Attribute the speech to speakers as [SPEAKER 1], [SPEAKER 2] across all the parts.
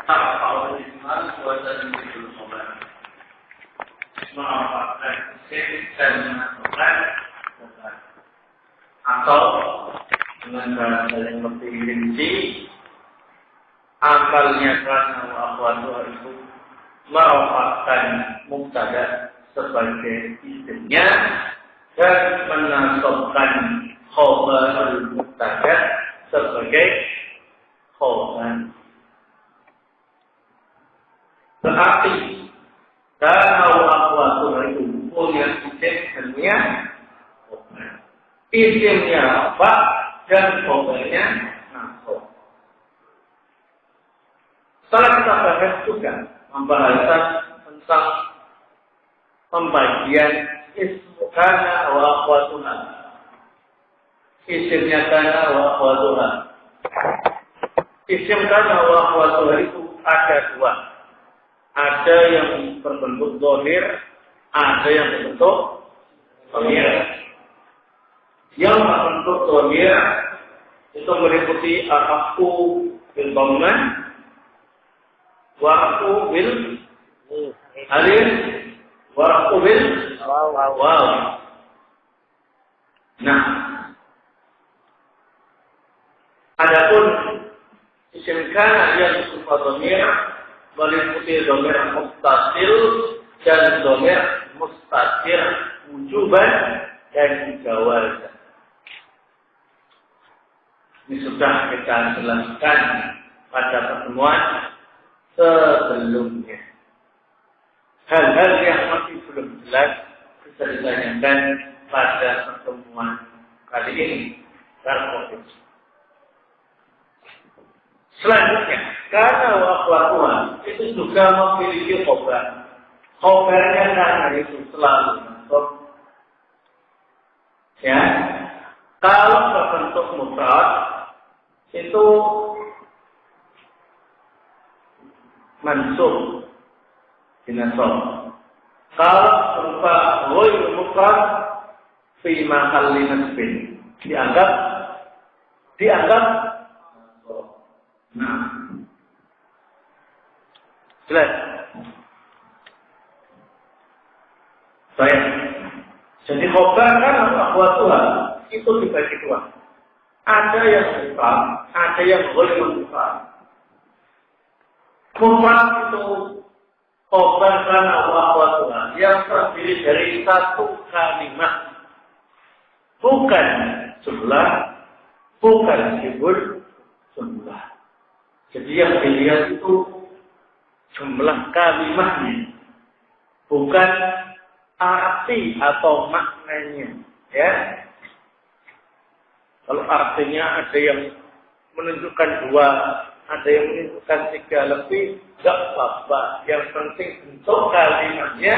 [SPEAKER 1] tarfa'ul ismal wa tanzilul khabar. Merupakan isim dan menentukan khabar. Atau dengan bahasa yang lebih rinci, akalnya karena akhwatuha itu merupakan mubtada sebagai isimnya dan menasabkan khabarul mubtada sebagai khabar. Berarti karena akhwatuha itu punya isim dan khabar. Isimnya apa dan khabarnya nasab. Setelah kita bahas juga membahas tentang pembagian ismu kana wa akhwatuha. Isimnya kana wa akhwatuha. Isim kana wa akhwatuha itu ada dua. Ada yang berbentuk dhamir, ada yang berbentuk dhamir. Yang berbentuk dhamir itu meliputi al-haqqu bil dhammah wa al-haqqu bil alif wa al-haqqu bil waw. Nah, adapun isim kana yang berupa dhamir meliputi dhamir muttasil dan dhamir mustatir wujuban dan jawazan. Ini sudah kita jelaskan pada pertemuan sebelumnya. Hal-hal yang masih belum jelas bisa ditanyakan pada pertemuan kali ini. Selanjutnya, karena akhwatuha itu juga memiliki khabar. Khabarnya karena itu selalu masuk. Ya, kalau berbentuk mufrad itu mansub dinasab. Kalau berupa ghairu mufrad fi mahalli nasbin dianggap nah jelas. Baik. Jadi khabar kan akhwatuha itu dibagi dua. Ada yang mufrad, ada yang ghairu mufrad. Mufrad itu khabar kana akhwatuha yang terdiri dari satu kalimat. Bukan jumlah, bukan sibul jumlah. Jadi yang dilihat itu jumlah kalimatnya, bukan arti atau maknanya. Ya. Kalau artinya ada yang menunjukkan dua, ada yang menunjukkan tiga lebih, tidak apa-apa. Yang penting bentuk kalimatnya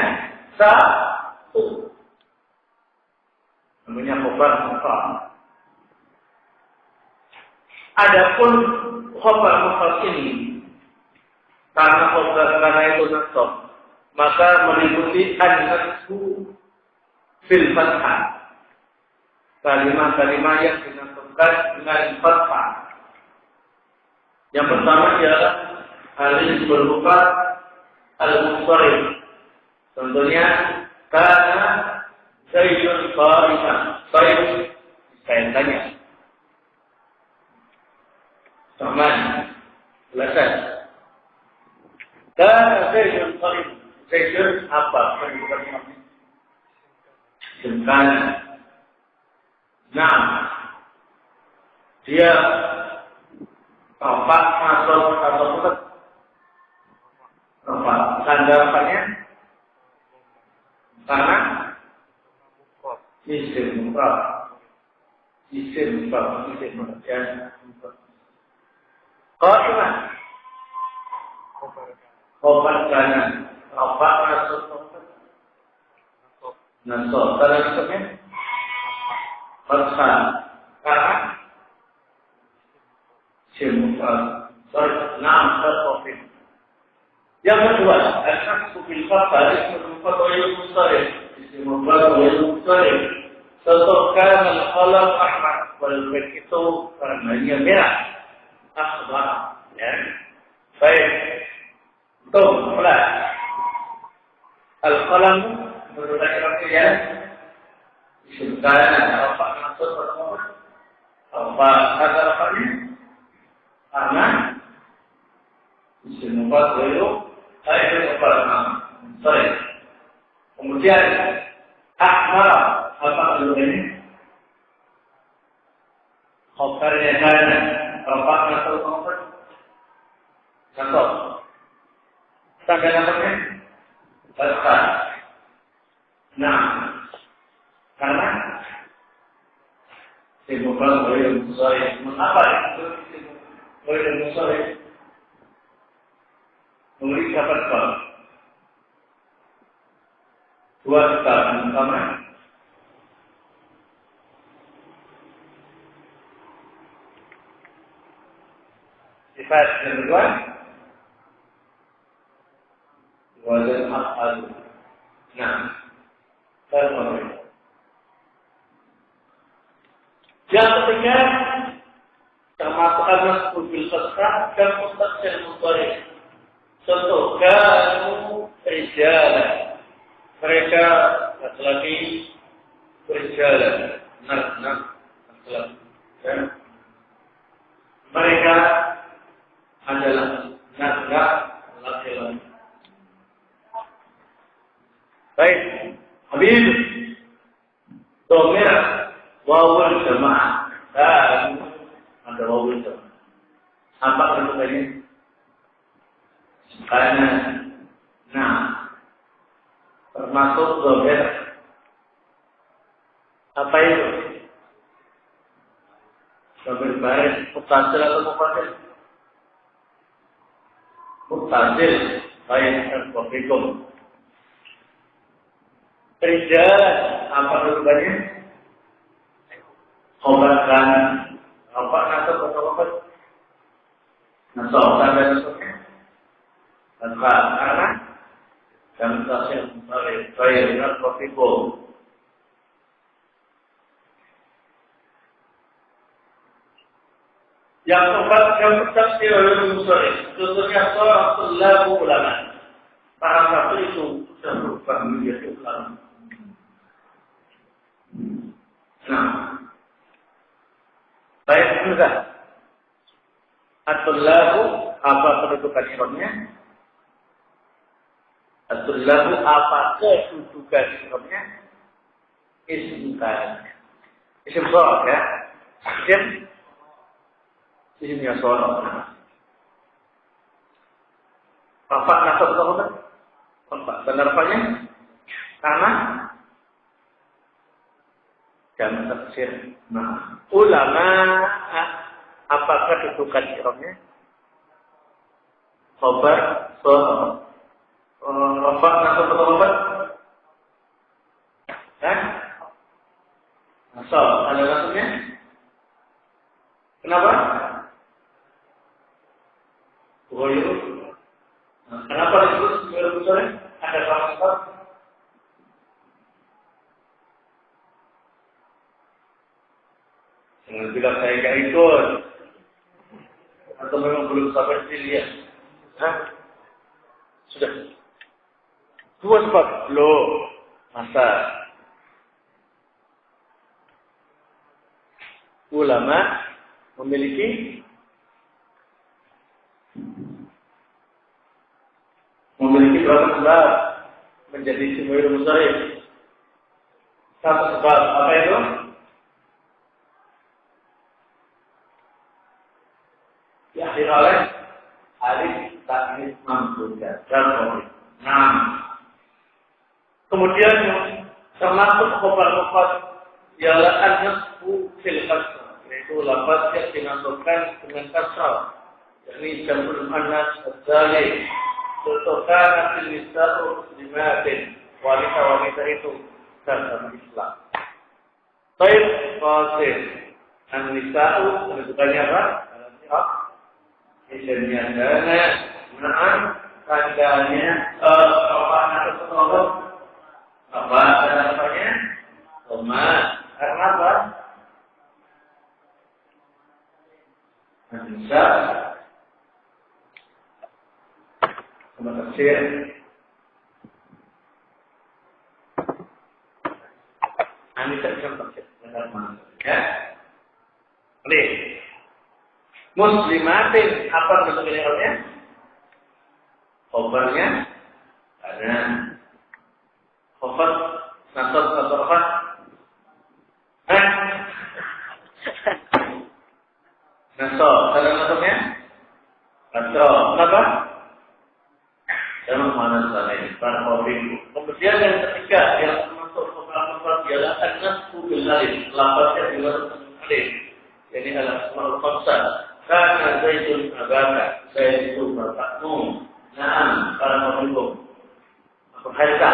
[SPEAKER 1] satu. Namanya khabar mufrad. Adapun khabar mufrad ini, karena itu nasab, maka meliputi an-nasbu fil fathah. Kalimat-kalimat yang dinasabkan dengan fathah. Yang pertama ialah alif berupa al-munsharif. Contohnya kana zaidun qaiman. Baik, saya tanya. Taman, belasan. Kana zaidun qaiman. Zaidun apa? Penyebutannya. Jengkana. Nah, dia tampak masuk atau tetap tampak sandarannya karena isim mufrad ya. Qaiman khabar kana tampak masuk nasab karena ismnya fathah karena simufrad terkofit. Yang kedua, al-nasbu bil fathah ismu mufrad wa yusarif. Ismu mufrad wa yusarif. Contohkan al-qalam ahmad wal baik itu warnanya merah. Akhbar, ya. Baik. isim mufrad itu sorry. Kemudian akmal apa dulu ini? Khabarnya kana apa nasab khabar? Nasab. Tanda namanya fathah. Nah, karena isim mufrad itu sorry. Mengapa itu isim mufrad itu sorry? Memberi dapat kau. Dua kita pertama. Sifat yang kedua. Wazan af'al. Nah, terus yang ketiga termasuk al-mas'ul bil fathah dan mustaqil mudhari'. Contoh, kanu rijalan. Mereka laki-laki berjalan. Laki-laki. Ya. Mereka adalah laki-laki. Baik. Habib. Domir wawul jamaah. Dan ada wawul jamaah. Apa bentuknya? Karena termasuk domir apa itu? Domir baris mutasil atau mufasil? Mutasil. Baik, assalamualaikum. Rijal apa bentuknya? Khobarkan apa nasab atau apa? Nasab dan nasabnya. Karena dan tasir mutasil baik assalamualaikum. Yang keempat, yang tafsir oleh Musari, contohnya seorang tulabu ulama. Para satu itu sudah berubah menjadi ulama. Nah, baik juga. At-tulabu apa kedudukan iramnya? At-tulabu apa kedudukan iramnya? Isim kan. Isim sorof ya. Isimnya sorof. Apa nasab atau apa? Benar apanya? Karena jam tafsir. Nah, ulama apakah kedudukan iramnya? Khobar sorof. Apa nasab atau apa? Nasab. Ada nasabnya? Kenapa? Kenapa disebut sebagai besar? Ada nasab? Jangan bilang saya nggak ikut, atau memang belum sabar dilihat. Sudah. Dua sebab. Loh, masa ulama memiliki berapa sebab menjadi Sumair Musarif? Satu sebab apa itu? Diakhiri oleh alif ta'nis mamdudah dan komik. Kemudian termasuk khobar-khobar ialah an-nasbu fil kasrah, yaitu lafaz yang dinasabkan dengan kasrah, yakni jamul muannas ats-tsalih. Contoh kana fil nisa'u muslimatin, wanita-wanita itu dalam Islam. Baik, qasid. An-nisa'u menunjukkannya apa? Isimnya dana, tandanya apa namanya? Tomat. Karena apa? An-nisa sama tafsir. An-nisa sama tafsir. Ya. Ini muslimatin apa bentuk ini artinya? Khobarnya karena khofat nasab atau apa? Nasab. Cara nasabnya? Nasab. Kenapa? Dalam mana sana Barakallahu. Kemudian yang ketiga yang termasuk khobar ialah an-nasbu bil alif. Lafaznya dilakukan alif. Jadi al-asmaul khamsah. Kana Zaidun abaka. Zaid itu bapakmu. Naam, barakallahu. Apa kata?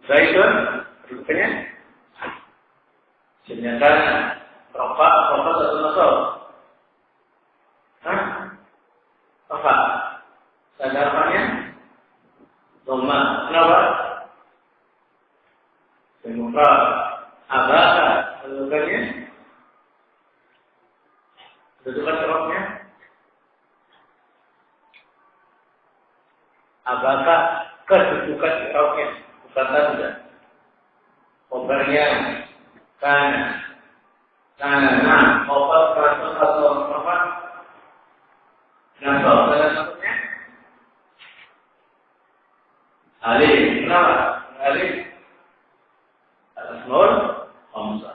[SPEAKER 1] Zaidun rupanya senyatan rofa atau nasab. Apa? Sandarannya dhamma. Kenapa? Semoga abaka kedudukannya kedudukan serapnya abaka kedudukan serapnya bukan tanda. Khobarnya karena khobar atau apa? Nasab dalam maksudnya alif. Kenapa? Alif al-asmaul khamsah.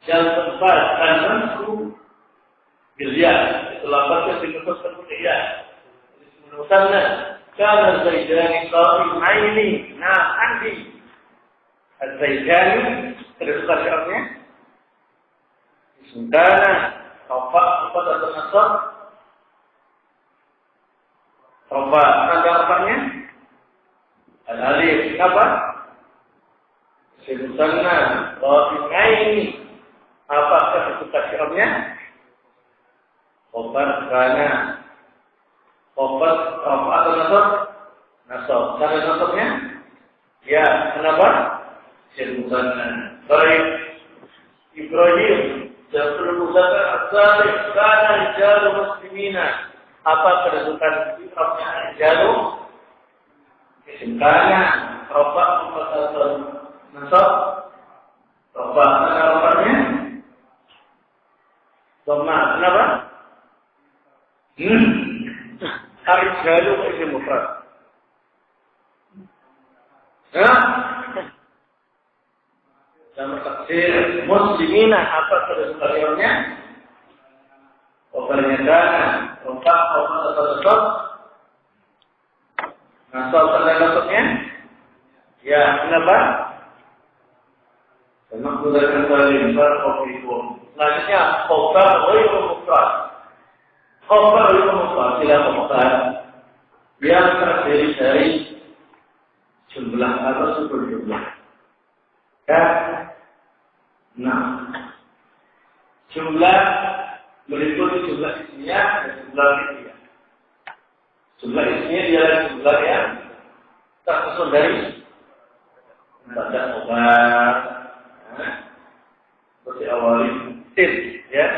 [SPEAKER 1] Yang keempat an-nasbu bil-ya. Itu lafaz yang dikhususkan dengan ya. Misalnya kana Zaidani qa'imaini. Nah, andi Az-Zaidani kedudukan syarafnya ismukana rofa atau nasab. Rofa tanda rofanya al-alif. Kenapa? Sebutannya qa'imaini. Apakah kedudukan syarafnya? Khobar kana khobar rofa atau nasab? Nasab. Tanda nasabnya? Ya, kenapa? Sebutannya. Baik. Ibrahim Jafrul Muzaffar As-Salih kana rijalu muslimina. Apa kedudukan rofa rijalu? Kana rofa atau nasab? Rofa. Mana rofanya? Dhamma. Kenapa? Ar-rijalu isim mufrad. Sama taksir muslimina. Apa kedudukannya? Khobarnya kana rofa atau nasab? Nasab tanda nasabnya? Ya, kenapa? Karena menggunakan salim barakallahu. Selanjutnya khobar ghairu mufrad. Khobar ghairu mufrad sila khobar yang terdiri dari jumlah atau sumber jumlah. Ya. Nah, jumlah meliputi jumlah isinya dan jumlah fi'liyah. Jumlah isinya ialah jumlah yang tersusun dari pada khobar. Seperti awali tim, ya.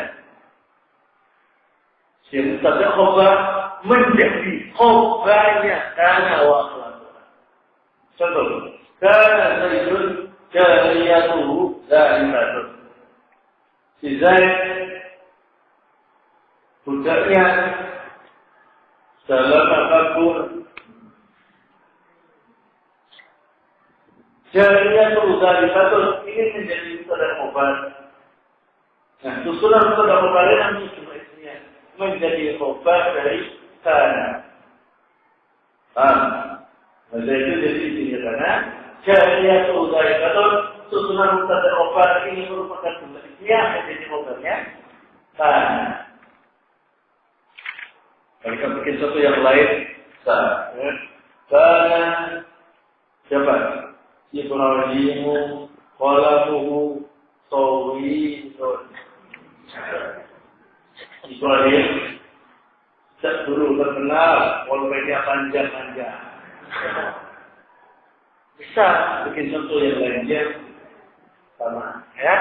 [SPEAKER 1] Yang pada khobar menjadi khobarnya kana wa akhlaqah. Contoh, kana Zaidun jariyatuhu za'imatun. Si Zaid budaknya dalam takabur. Jariyatuhu za'imatun ini menjadi pada khobar. Nah, susunan pada khobar yang isinya menjadi khobar dari kana. Nah, itu jadi isinya kana. Jariyatuhu za'imatun, susunan pada khobar ini merupakan jumlah isinya menjadi khobarnya kana. Mereka bikin satu yang lain. Kana siapa? Ibrahimu qalamuhu tawilun. Ibrahim dulu terkenal walaupun panjang-panjang. Bisa bikin contoh yang lainnya sama, ya.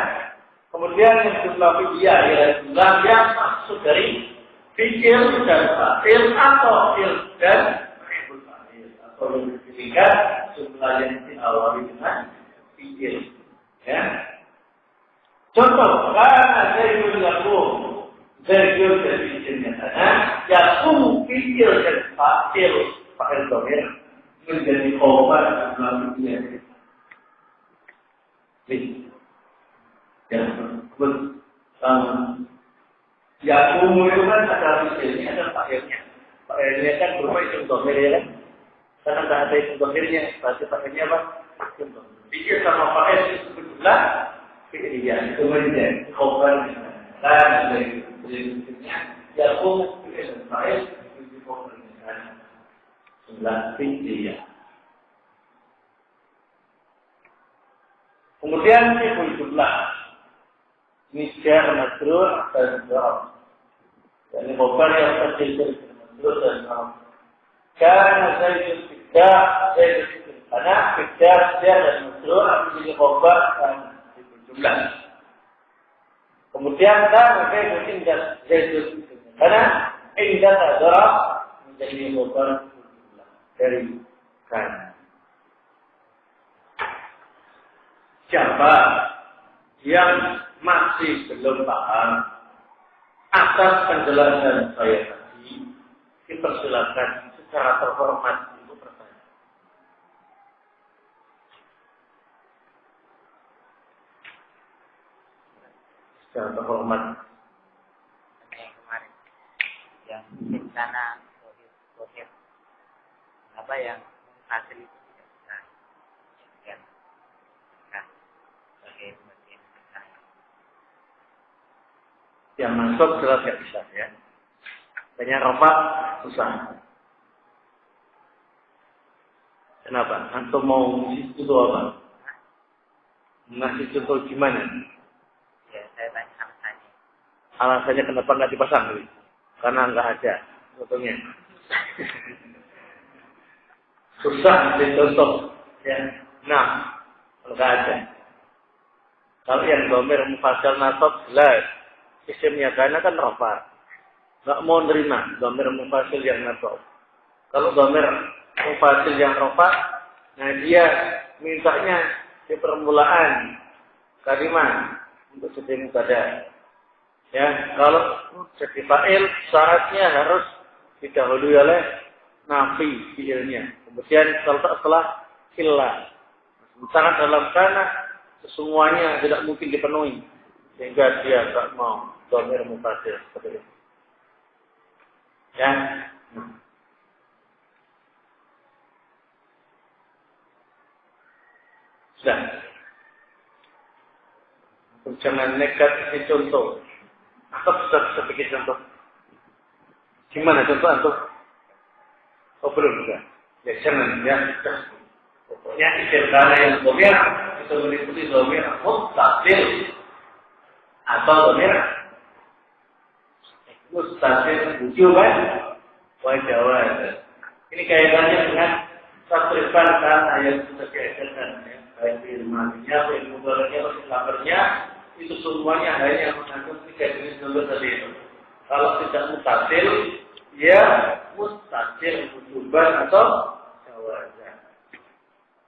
[SPEAKER 1] Kemudian yang jumlah fi'liyah ialah jumlah yang maksud dari fi'il dan fa'il atau fi'il dan fa'il atau ketika jumlah yang diawali dengan fi'il, ya. Contoh, kana Zaidun yaqum. Zaidun dari isimnya sana, yakum fi'il dan fa'il domir menjadi khobar dalam fi'il. Ya, betul. Yakum itu kan ada fi'ilnya, ada fa'ilnya. Fa'ilnya kan berupa isim domir ya kan? Karena tidak ada isim domirnya, berarti fa'ilnya apa? Isim domir. Fi'il sama fa'il itu sebetulnya fi'iliyah, itu menjadi khobar. Dan dari prinsipnya yakum fi'il fa'il itu pemerintahan sembilan fi'iliyah. Kemudian fi'il jumlah ini jar majrur dan dzarf. Yani khobar yang terdiri dari majrur dan dzarf. Karena zaidun tidak zaidun karena jar dan majrur menjadi khobar dan fi'il jumlah. Kemudian kan zaidun indah zaidun karena indah dzarf menjadi khobar dari kan. Siapa yang masih belum paham atas penjelasan saya tadi, dipersilakan secara terhormat untuk bertanya. Secara terhormat.
[SPEAKER 2] Yang kemarin, yang rencana dohir, apa yang hasil itu tidak bisa, ya, sebagai bagian saya.
[SPEAKER 1] Yang masuk jelas tidak bisa ya. Banyak ropak susah. Kenapa? Antum mau ngasih contoh apa? Ngasih contoh gimana?
[SPEAKER 2] Ya, saya tanya alasannya.
[SPEAKER 1] Alasannya kenapa nggak dipasang? Karena nggak ada contohnya. Susah ngasih contoh. Ya. Nah, kalau nggak ada. Kalau yang domir mufassal nasab jelas. Isimnya karena kan rofa. Nggak mau nerima domir mufassal yang nasab. Kalau domir mufassal yang rofa, nah dia mintanya di permulaan kalimat untuk jadi mubtada. Ya, kalau jadi fa'il syaratnya harus didahului oleh nafi fi'ilnya. Kemudian setelah illa. Sementara dalam kana semuanya tidak mungkin dipenuhi sehingga dia tak mau domir mufassal seperti itu. Ya. Sudah. Jangan nekat ini contoh. Apa bisa bikin contoh? Gimana contoh antum? Oh belum juga. Ya jangan ya. Pokoknya istilah kana yang domir itu meliputi domir muttasil atau domir mustatir wujuban wa jawazan. Ini kaitannya dengan tasrifan kan ayat sudah diajarkan ya. Baik ilmunya, ilmu mudhari'nya, labarnya itu semuanya hanya mengandung tiga jenis nomor tadi itu. Kalau tidak mustatir, ya mustatir wujuban atau jawazan.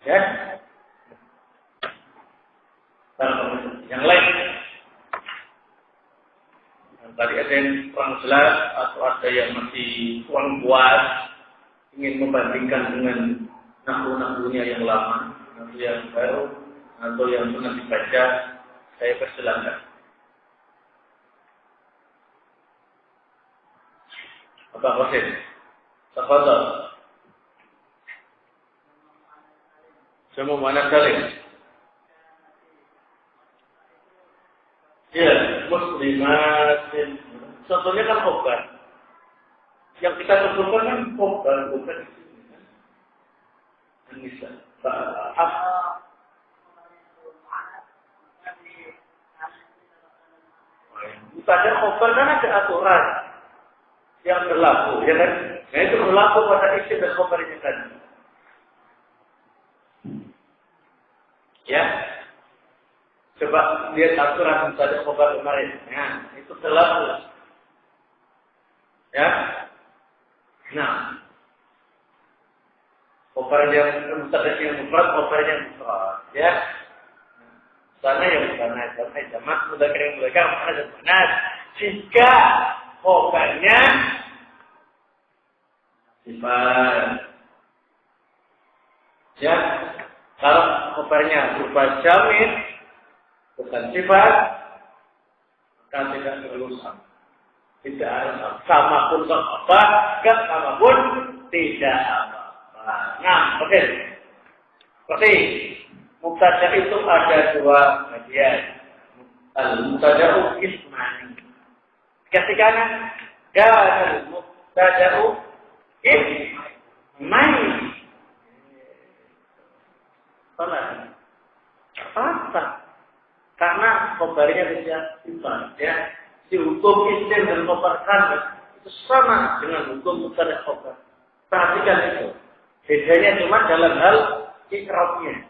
[SPEAKER 1] Ya. Yang lain tadi ada yang kurang jelas atau ada yang masih kurang puas ingin membandingkan dengan nahu-nahunya yang lama atau yang baru atau yang pernah dibaca, saya persilakan. Apa Qasim? Tafadhal. Semua mana kali? Ya, muslimatin. Contohnya kan khobar. Yang kita sebutkan kan khobar, bukan Nisa. Pada khobar kan ada aturan yang berlaku, ya kan? Nah itu berlaku pada isim dan khobarnya kan. Ya. Coba lihat aturan pada khobar kemarin. Nah, itu berlaku. Ya. Nah, khobar yang mustaqil yang mufrad, khobar yang mufrad, ya. Sana yang bukan jamak, mudzakkar yang mudzakkar, muannas dan muannas. jika khobarnya sifat. Ya, kalau khobarnya berupa jamir bukan sifat, maka tidak perlu sama. Tidak harus sama pun apa, enggak sama pun tidak apa. Nah, oke. Seperti mubtada itu ada dua bagian. Al-mubtada'u ismani. Ketika kana mubtada'u ismani. Salah. Apa? Karena khobarnya bisa sifat, ya. Si hukum isim dan khobar kana itu sama dengan hukum mubtada khobar. Perhatikan itu. Bedanya cuma dalam hal ikrabnya.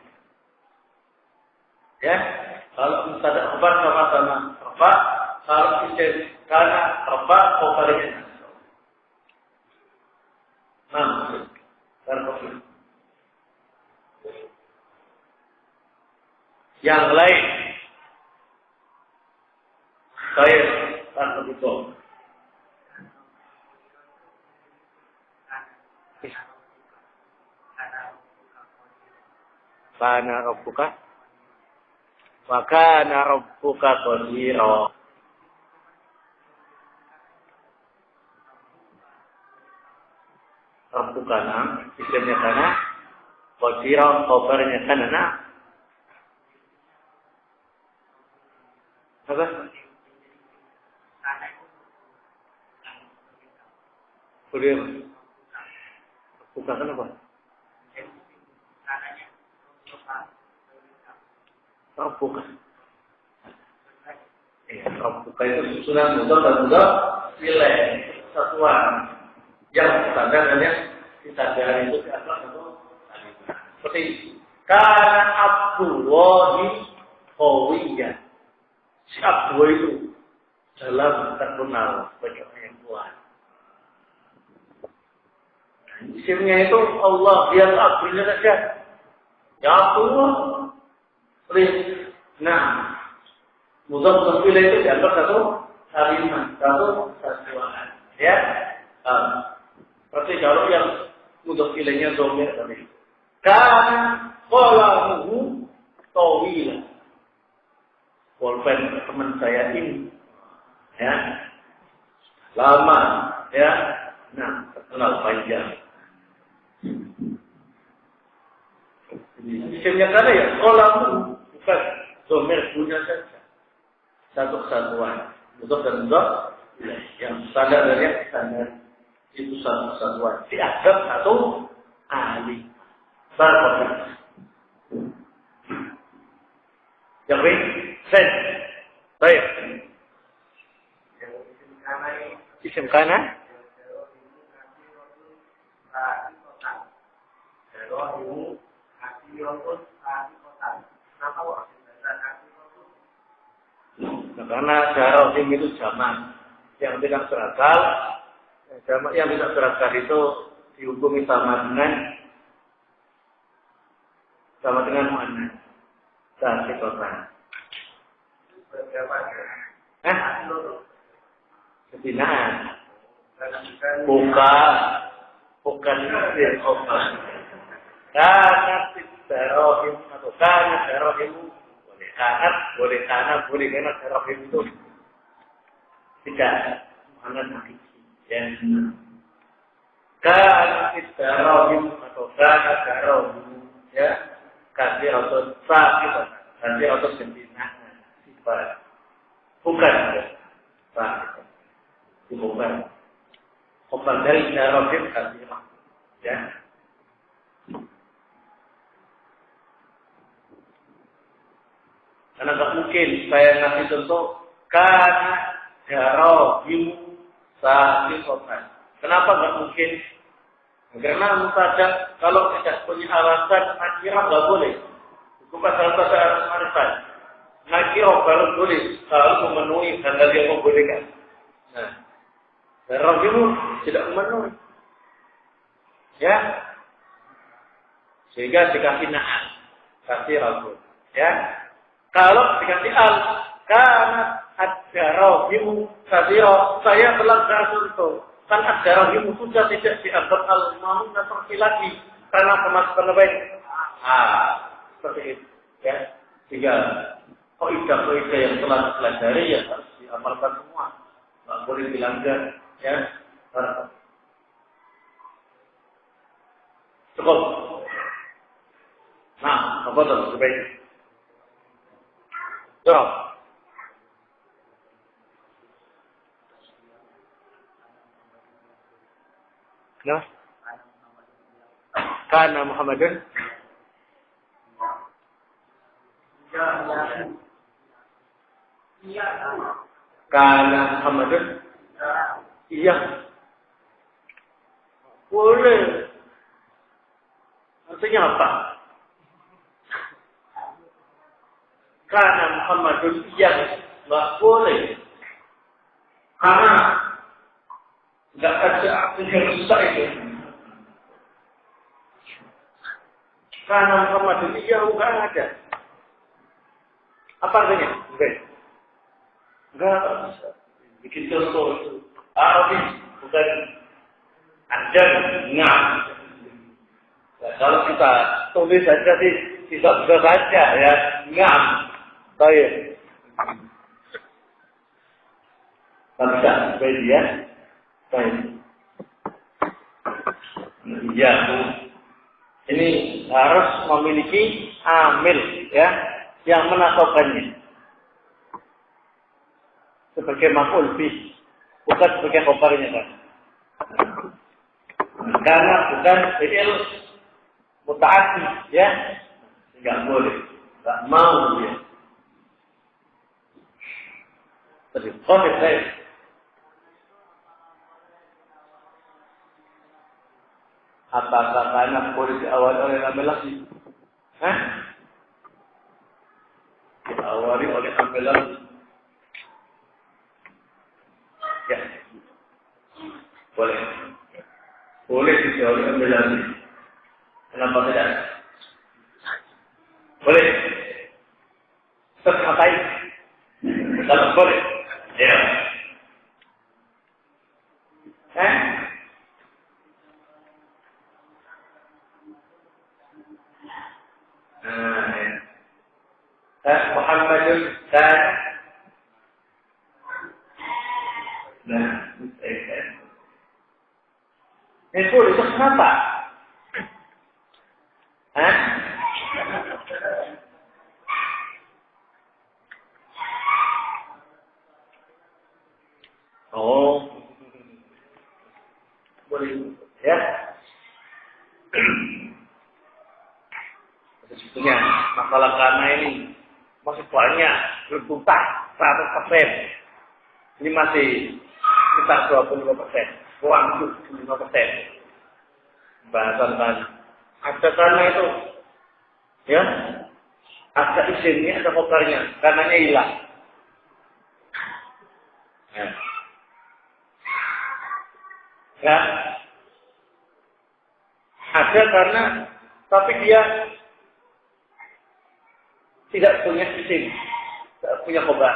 [SPEAKER 1] Ya, kalau mubtada khobar sama-sama rafa, kalau isim kana rafa khobarnya. Nah, yang lain saya akan betul. Kana rabbuka wa kana rabbuka qadira. Rabbuka nam isimnya kana, qadira khabarnya kana. Apa? Boleh. Bukan apa? Bukan. Bukan itu susunan mudhaf dan mudhaf ilaih satuan yang standar hanya disadari itu di atas satu kalimat. Seperti kana Abdullahi qawiyyan. Si Abdullah itu dalam terkenal sebagai orang yang kuat. Isimnya itu Allah, dia Abdullah saja. Ya Allah. Nah, mudhaf ilaih itu dianggap satu kalimat, satu satuan. Ya, seperti kalau yang mudhaf ilaihnya dhamir tadi. Kana qalamuhu tawila. Pulpen teman saya ini, ya, lama, ya, nah, terkenal panjang. Isimnya kana ya, qalamuhu. Bukan dhamir punya saja. Satu kesatuan. Mudhaf dan mudhaf yang standar dari standar itu satu kesatuan. Dianggap satu ahli. Barakallahu. Yang baik, sen. Baik. Isim kana. Karena jarohim itu jamak yang tidak berakal, jamak yang tidak berakal itu dihukumi sama dengan muannas. Satu kota. Ketinaan. Bukan isim kota. Karena jarohim atau karena jarohim. Boleh kana, boleh kena terahim itu tidak mana hakiki. Ya. Kana terahim atau kana terahim, ya, kasih atau sakit, kasih atau sempurna, sifat, bukan sakit, bukan. Bukan dari terahim kasih, ya. Karena tak mungkin saya ngasih contoh karena jarohim sahihotan. Kenapa nggak mungkin? Karena mubtada kalau tidak punya alasan nakirah nggak boleh. Hukum pasal harus marifat. Nakirah baru boleh kalau memenuhi hal yang membolehkan. Nah, jarohim tidak memenuhi. Ya, sehingga dikasih na'at, kasih rasul. Ya. Kalau dikasih al, karena ada rohimu kasiro, saya melanggar contoh. Kan ada rohimu sudah tidak dianggap al-mamun seperti lagi karena kemasukan lebih. Seperti itu. Ya, sehingga kaidah-kaidah yang telah dipelajari ya harus diamalkan semua. Nggak boleh dilanggar. Ya, cukup. Nah, apa tuh sebaiknya? Jawab. Nah, karena Muhammadun karena Muhammadun iya boleh. Artinya apa? Karena Muhammadun iya nggak boleh. Karena nggak ada artinya yang susah itu. Karena Muhammadun iya nggak ada. Apa artinya? Enggak bisa. Bikin contoh itu. Arabis bukan ada ngam. Nah, kalau kita tulis saja sih bisa saja ya ngam. Baik. Tak bisa seperti dia. Baik. Iya. Ini harus memiliki amil ya yang menasabkannya. Sebagai maf'ul bih, bukan sebagai khobarnya kan. Karena bukan fi'il muta'addi ya. Enggak boleh. Enggak mau dia. Tapi kode saya apakah karena boleh diawali oleh amil lagi? Diawali oleh amil lagi. Ya, boleh. Boleh diawali amil lagi. Kenapa tidak? Boleh. Tercapai. Kalau boleh. Ya. Muhammadun dan itu kenapa? Oh, boleh ya. Sebetulnya masalah karena ini masih banyak, belum tuntas 100%. Ini masih sekitar 25%, kurang 25%. Bahasan kan ada karena itu, ya, ada izinnya, ada kokarnya, karenanya hilang. Ya, ada karena, tapi dia tidak punya izin, tidak punya khobar.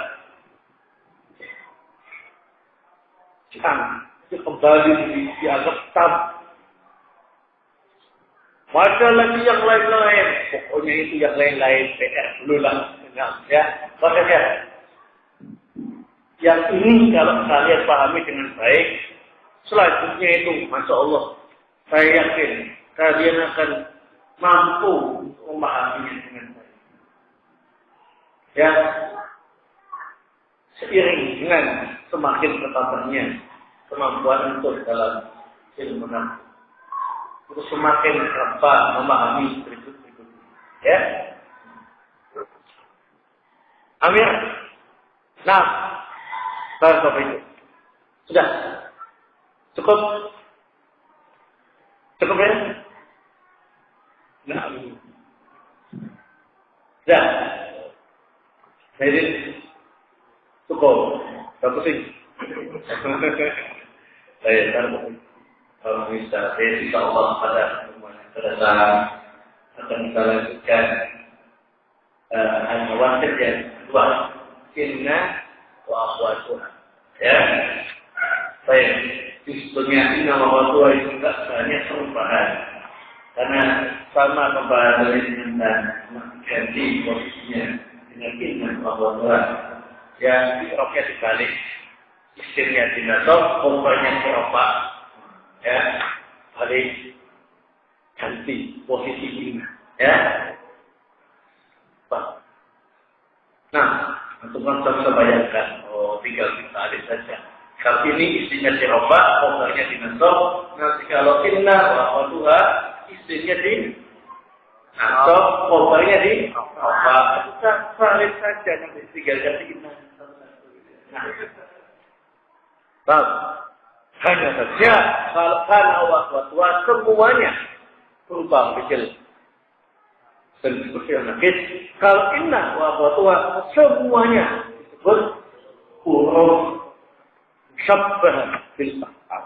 [SPEAKER 1] Jangan kembali dianggap tab. Ada lagi yang lain-lain, pokoknya itu yang lain-lain PR dulu lah, ya. Makanya yang ini kalau kalian pahami dengan baik, selanjutnya itu, masya Allah, saya yakin kalian akan mampu memahaminya dengan baik. Ya, seiring dengan semakin bertambahnya kemampuan untuk dalam ilmu nafsu, untuk semakin memahami berikut-berikutnya. Ya, Amir. Nah, baru itu sudah cukup ya. Nah, sudah. Jadi cukup. Bagus sih. Saya kalau bisa, insya Allah pada pertemuan yang datang akan kita lanjutkan hanya wajib yang kedua. Inna wa akhwatuha. Ya. Baik, disebutnya inna wa akhwatuha itu enggak hanya perubahan. Karena sama pembahasan dengan ganti posisinya dengan inna wa akhwatuha. Yang roknya dibalik, istrinya dinasab, korbannya diropak. Ya, balik ganti posisi inna. Ya. Nah, untuk bisa bayangkan, tinggal kita alih saja. Kalau ini istrinya dirobak, korbannya dinasab. Nanti kalau inna wa akhwatuha, istrinya dinasab, korbannya dirobak. Kita salib saja, nanti tinggal ganti inna. Nah, hanya saja kalau karena wa akhwatuha semuanya berubah kecil. Dan seperti yang nakit, kalau inna wa akhwatuha semuanya disebut huruf syabbah bil af'al.